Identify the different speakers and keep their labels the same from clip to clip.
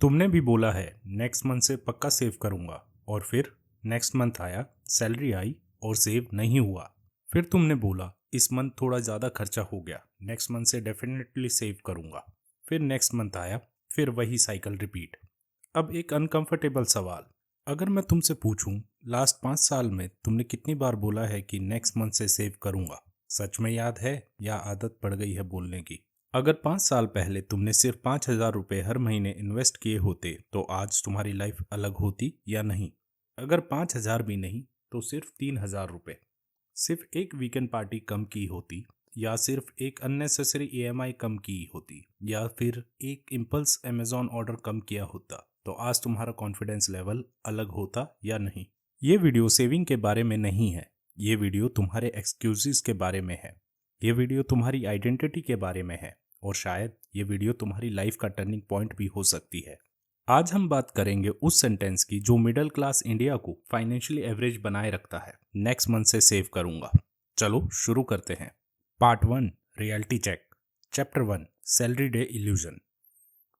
Speaker 1: तुमने भी बोला है नेक्स्ट मंथ से पक्का सेव करूंगा, और फिर नेक्स्ट मंथ आया, सैलरी आई और सेव नहीं हुआ। फिर तुमने बोला इस मंथ थोड़ा ज़्यादा खर्चा हो गया, नेक्स्ट मंथ से डेफिनेटली सेव करूंगा। फिर नेक्स्ट मंथ आया, फिर वही साइकिल रिपीट। अब एक अनकंफर्टेबल सवाल, अगर मैं तुमसे पूछूं लास्ट 5 साल में तुमने कितनी बार बोला है कि नेक्स्ट मंथ से सेव करूंगा, सच में याद है या आदत पड़ गई है बोलने की? अगर 5 साल पहले तुमने सिर्फ 5,000 रुपये हर महीने इन्वेस्ट किए होते तो आज तुम्हारी लाइफ अलग होती या नहीं? अगर 5,000 भी नहीं तो सिर्फ 3,000 रुपये, सिर्फ एक वीकेंड पार्टी कम की होती, या सिर्फ एक अननेसेसरी ईएमआई कम की होती, या फिर एक इम्पल्स अमेजॉन ऑर्डर कम किया होता, तो आज तुम्हारा कॉन्फिडेंस लेवल अलग होता या नहीं? ये वीडियो सेविंग के बारे में नहीं है, ये वीडियो तुम्हारे एक्सक्यूजेस के बारे में है, ये वीडियो तुम्हारी आइडेंटिटी के बारे में है, और शायद ये वीडियो तुम्हारी लाइफ का टर्निंग पॉइंट भी हो सकती है। आज हम बात करेंगे उस सेंटेंस की जो मिडिल क्लास इंडिया को फाइनेंशियली एवरेज बनाए रखता है, नेक्स्ट मंथ से सेव करूंगा। चलो शुरू करते हैं। Part 1, reality check. Chapter 1, salary day illusion.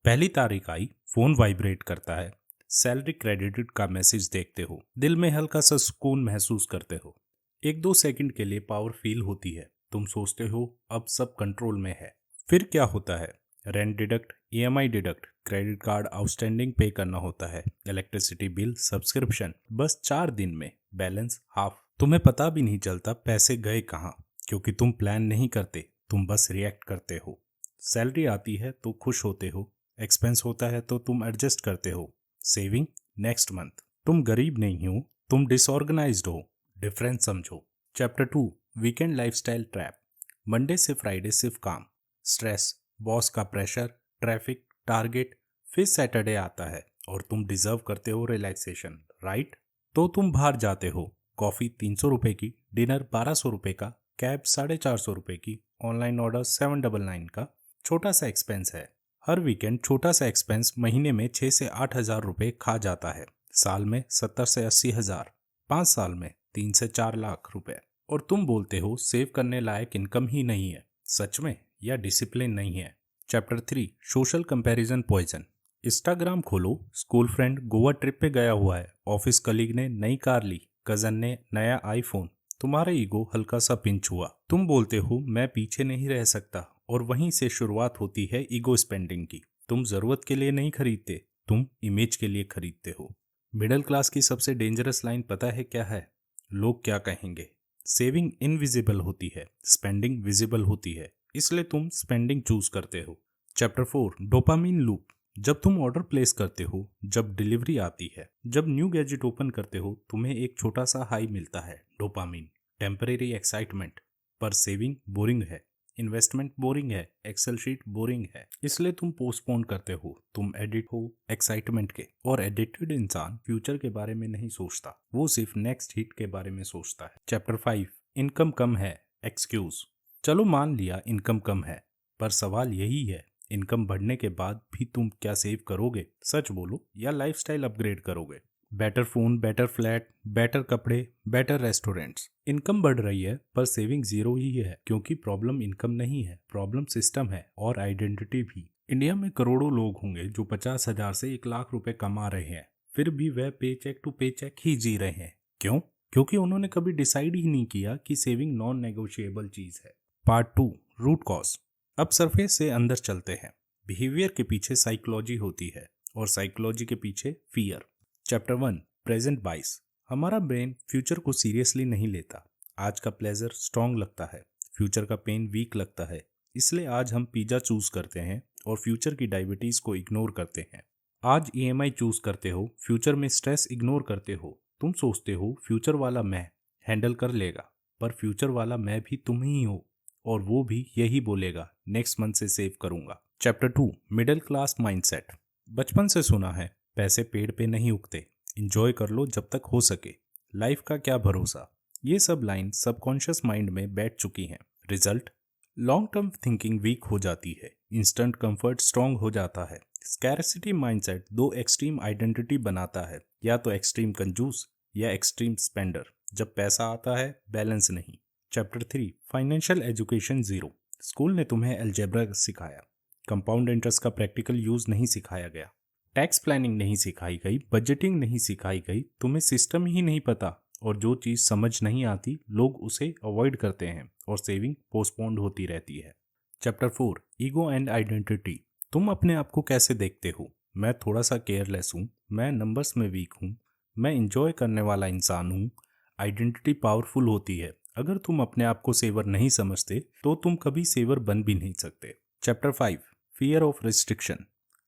Speaker 1: पहली तारीख आई, फोन वाइब्रेट करता है, सैलरी क्रेडिटेड का मैसेज देखते हो, दिल में हल्का सा सुकून महसूस करते हो। 1-2 सेकंड के लिए पावर फील होती है, तुम सोचते हो अब सब कंट्रोल में है। फिर क्या होता है? Rent deduct, EMI deduct, credit card outstanding पे करना होता है, इलेक्ट्रिसिटी बिल, सब्सक्रिप्शन, बस 4 दिन में बैलेंस हाफ। तुम्हें पता भी नहीं चलता पैसे गए कहाँ, क्योंकि तुम प्लान नहीं करते, तुम बस रिएक्ट करते हो। सैलरी आती है तो खुश होते हो, एक्सपेंस होता है तो तुम एडजस्ट करते हो। Saving next month. तुम गरीब नहीं हो, तुम डिसऑर्गेनाइज्ड हो, डिफरेंस समझो। Chapter 2, weekend lifestyle trap. Monday से फ्राइडे सिर्फ काम, स्ट्रेस, बॉस का प्रेशर, ट्रैफिक, टारगेट, फिर सैटरडे आता है और तुम डिजर्व करते हो रिलैक्सेशन, राइट? तो तुम बाहर जाते हो, कॉफी 300 रुपए की, डिनर 1200 रुपए का, कैब 450 रुपए की, ऑनलाइन ऑर्डर 799 का। छोटा सा एक्सपेंस है। हर वीकेंड छोटा सा एक्सपेंस महीने में 6 से 8 हज़ार रुपए खा जाता है, साल में 70 से 80 हज़ार, 5 साल में 3 से 4 लाख रुपए। और तुम बोलते हो सेव करने लायक इनकम ही नहीं है, सच में या डिसिप्लिन नहीं है? Chapter 3, social comparison poison. Instagram खोलो, स्कूल फ्रेंड गोवा ट्रिप पे गया हुआ है, ऑफिस कलीग ने नई कार ली, कजन ने नया आईफोन, तुम्हारा ईगो हल्का सा पिंच हुआ। तुम बोलते हो मैं पीछे नहीं रह सकता, और वहीं से शुरुआत होती है ईगो स्पेंडिंग की। तुम जरूरत के लिए नहीं खरीदते, तुम इमेज के लिए खरीदते हो। मिडिल क्लास की सबसे डेंजरस लाइन पता है क्या है? लोग क्या कहेंगे। सेविंग इनविजिबल होती है, स्पेंडिंग विजिबल होती है, इसलिए तुम स्पेंडिंग चूज करते हो। Chapter 4, dopamine loop. जब तुम ऑर्डर प्लेस करते हो, जब डिलीवरी आती है, जब न्यू गैजेट ओपन करते हो, तुम्हें एक छोटा सा हाई मिलता है, डोपामीन, टेम्परेरी एक्साइटमेंट। पर सेविंग बोरिंग है, इन्वेस्टमेंट बोरिंग है, एक्सेल शीट बोरिंग है, इसलिए तुम पोस्टपोन करते हो। तुम एडिट हो एक्साइटमेंट के, और एडिटेड इंसान फ्यूचर के बारे में नहीं सोचता, वो सिर्फ नेक्स्ट हिट के बारे में सोचता है। चैप्टर 5, इनकम कम है, एक्सक्यूज। चलो मान लिया इनकम कम है, पर सवाल यही है, इनकम बढ़ने के बाद भी तुम क्या सेव करोगे? सच बोलो, या लाइफस्टाइल अपग्रेड करोगे? Better phone, better flat, better कपड़े, बेटर रेस्टोरेंट्स। इनकम बढ़ रही है पर सेविंग जीरो ही है, क्योंकि प्रॉब्लम इनकम नहीं है, प्रॉब्लम सिस्टम है और आइडेंटिटी भी। इंडिया में करोड़ों लोग होंगे जो 50,000 से 1 लाख रुपए कमा रहे हैं, फिर भी वह पे चेक टू पे चेक ही जी रहे हैं। क्यों? क्योंकि उन्होंने कभी डिसाइड ही नहीं किया कि सेविंग नॉन नेगोशिएबल चीज है। Part 2, root cause. अब सरफेस से अंदर चलते हैं। बिहेवियर के पीछे साइकोलॉजी होती है, और साइकोलॉजी के पीछे फियर। चैप्टर 1, प्रेजेंट बाइस। हमारा ब्रेन फ्यूचर को सीरियसली नहीं लेता। आज का प्लेजर स्ट्रॉन्ग लगता है, फ्यूचर का पेन वीक लगता है, इसलिए आज हम पिज्जा चूज करते हैं और फ्यूचर की डायबिटीज को इग्नोर करते हैं। आज ईएमआई चूज करते हो, फ्यूचर में स्ट्रेस इग्नोर करते हो। तुम सोचते हो फ्यूचर वाला मैं हैंडल कर लेगा, पर फ्यूचर वाला मैं भी तुम ही हो, और वो भी यही बोलेगा नेक्स्ट मंथ से सेव करूंगा। Chapter 2, middle class mindset. बचपन से सुना है पैसे पेड़ पे नहीं उगते, एंजॉय कर लो जब तक हो सके, लाइफ का क्या भरोसा। ये सब लाइन सबकॉन्शियस माइंड में बैठ चुकी हैं। Result, long term thinking weak हो जाती है, इंस्टेंट कंफर्ट स्ट्रांग हो जाता है। स्कैरसिटी माइंडसेट दो एक्सट्रीम आइडेंटिटी बनाता है, या तो एक्सट्रीम कंजूस या एक्सट्रीम स्पेंडर। जब पैसा आता है बैलेंस नहीं। Chapter 3, financial education zero. School ने तुम्हें अलजेब्रा सिखाया, कंपाउंड इंटरेस्ट का प्रैक्टिकल यूज नहीं सिखाया गया। टैक्स प्लानिंग नहीं सिखाई गई, बजटिंग नहीं सिखाई गई, तुम्हें सिस्टम ही नहीं पता, और जो चीज़ समझ नहीं आती लोग उसे अवॉइड करते हैं और सेविंग पोस्टपोन्ड होती रहती है। Chapter 4, ego and identity. तुम अपने आप को कैसे देखते हो? मैं थोड़ा सा केयरलेस हूँ, मैं नंबर्स में वीक हूँ, मैं इंजॉय करने वाला इंसान हूँ। आइडेंटिटी पावरफुल होती है। अगर तुम अपने आप को सेवर नहीं समझते तो तुम कभी सेवर बन भी नहीं सकते। Chapter 5, fear of restriction.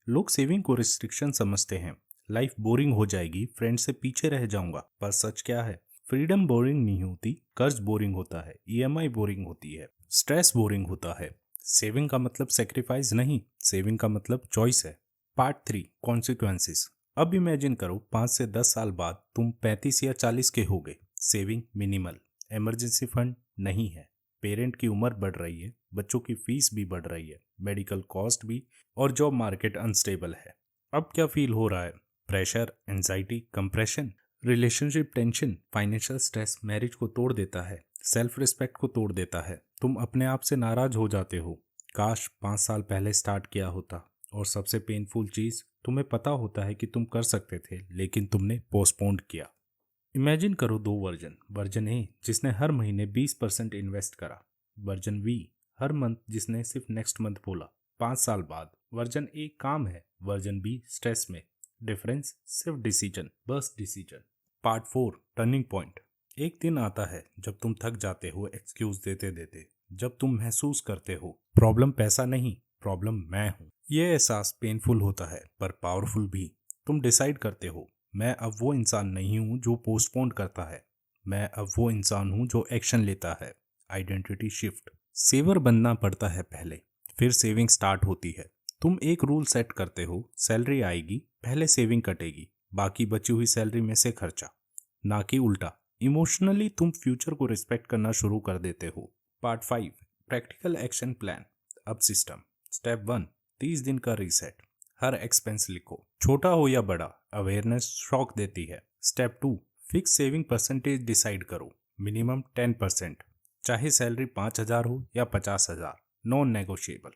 Speaker 1: लोग सेविंग को रिस्ट्रिक्शन समझते हैं। लाइफ बोरिंग हो जाएगी, फ्रेंड से पीछे रह जाऊंगा, पर सच क्या है? फ्रीडम बोरिंग नहीं होती, कर्ज बोरिंग होता है, ईएमआई बोरिंग होती है, स्ट्रेस बोरिंग होता है। सेविंग का मतलब सेक्रीफाइस नहीं, सेविंग का मतलब चॉइस है। Part 3, consequences. अब इमेजिन करो 5 से 10 साल बाद तुम 35 या 40 के हो गए। सेविंग मिनिमल, इमरजेंसी फंड नहीं है, पेरेंट की उम्र बढ़ रही है, बच्चों की फीस भी बढ़ रही है, मेडिकल कॉस्ट भी, और जॉब मार्केट अनस्टेबल है। अब क्या फील हो रहा है? Pressure, anxiety, compression, relationship tension, financial stress marriage को तोड़ देता है, सेल्फ रिस्पेक्ट को तोड़ देता है। तुम अपने आप से नाराज हो जाते हो, काश 5 साल पहले स्टार्ट किया होता। और सबसे पेनफुल चीज, तुम्हें पता होता है कि तुम कर सकते थे लेकिन तुमने पोस्टपोन्ड किया। इमेजिन करो 2 वर्जन। वर्जन ए जिसने हर महीने 20% इन्वेस्ट करा, वर्जन बी हर मंथ जिसने सिर्फ नेक्स्ट मंथ बोला। 5 साल बाद वर्जन ए काम है, वर्जन बी स्ट्रेस में। डिफरेंस सिर्फ डिसीजन, बस डिसीजन। Part 4, turning point. एक दिन आता है जब तुम थक जाते हो एक्सक्यूज देते देते, जब तुम महसूस करते हो प्रॉब्लम पैसा नहीं, प्रॉब्लम मैं हूँ। ये एहसास पेनफुल होता है पर पावरफुल भी। तुम डिसाइड करते हो, मैं अब वो इंसान नहीं हूं जो पोस्टपोन करता है, मैं अब वो इंसान हूं जो एक्शन लेता है। Identity shift. सेवर बनना पड़ता है पहले, फिर सेविंग स्टार्ट होती है। तुम एक रूल सेट करते हो, सैलरी आएगी पहले सेविंग कटेगी, बाकी बची हुई सैलरी में से खर्चा। ना कि उल्टा। इमोशनली तुम फ्यूचर को रिस्पेक्ट करना शुरू कर देते हो। Part 5, practical action plan. अब सिस्टम। स्टेप 1, 30 दिन का रीसेट। हर एक्सपेंस लिखो, छोटा हो या बड़ा, अवेयरनेस शॉक देती है। Step 2, fix saving percentage decide करो, मिनिमम 10%, चाहे सैलरी 5,000 हो या 50,000, non negotiable.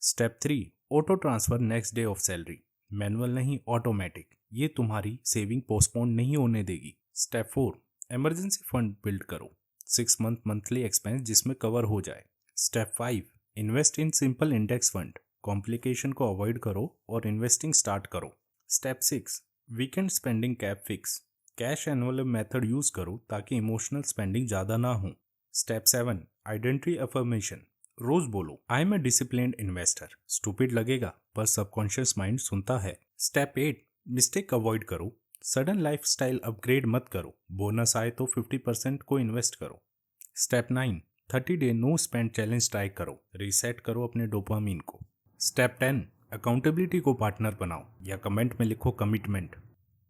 Speaker 1: Step 3, auto transfer next day of salary, manual नहीं ऑटोमेटिक, ये तुम्हारी सेविंग पोस्टपोन नहीं होने देगी। स्टेप 4, इमरजेंसी फंड बिल्ड करो, 6 मंथ मंथली एक्सपेंस जिसमें कवर हो जाए। Step 5, invest in simple index fund, complication को अवॉइड करो और इन्वेस्टिंग स्टार्ट करो। Step 6, weekend spending cap fix, cash envelope method use करो ताकि इमोशनल स्पेंडिंग ज्यादा ना हो। स्टेप 7, आइडेंटिटी अफर्मेशन, रोज बोलो I am a disciplined investor. Stupid लगेगा पर सबकॉन्शियस माइंड सुनता है। स्टेप 8, मिस्टेक अवॉइड करो, सडन लाइफस्टाइल अपग्रेड मत करो, बोनस आए तो 50% को इन्वेस्ट करो। Step 9, 30 day no spend challenge try करो, रीसेट करो अपने डोपामीन को। स्टेप 10, अकाउंटेबिलिटी को पार्टनर बनाओ या कमेंट में लिखो कमिटमेंट।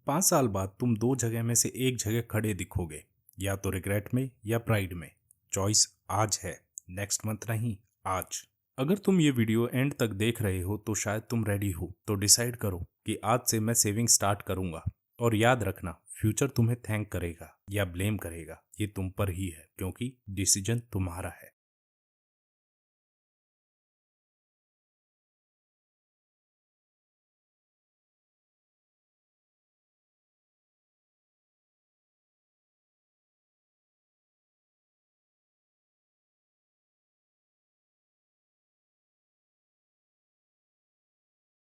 Speaker 1: 5 साल बाद तुम 2 जगह में से एक जगह खड़े दिखोगे, या तो रिग्रेट में या प्राइड में। चॉइस आज है, नेक्स्ट मंथ नहीं, आज। अगर तुम ये वीडियो एंड तक देख रहे हो तो शायद तुम रेडी हो, तो डिसाइड करो कि आज से मैं सेविंग स्टार्ट करूंगा। और याद रखना, फ्यूचर तुम्हें थैंक करेगा या ब्लेम करेगा, ये तुम पर ही है, क्योंकि डिसीजन तुम्हारा है।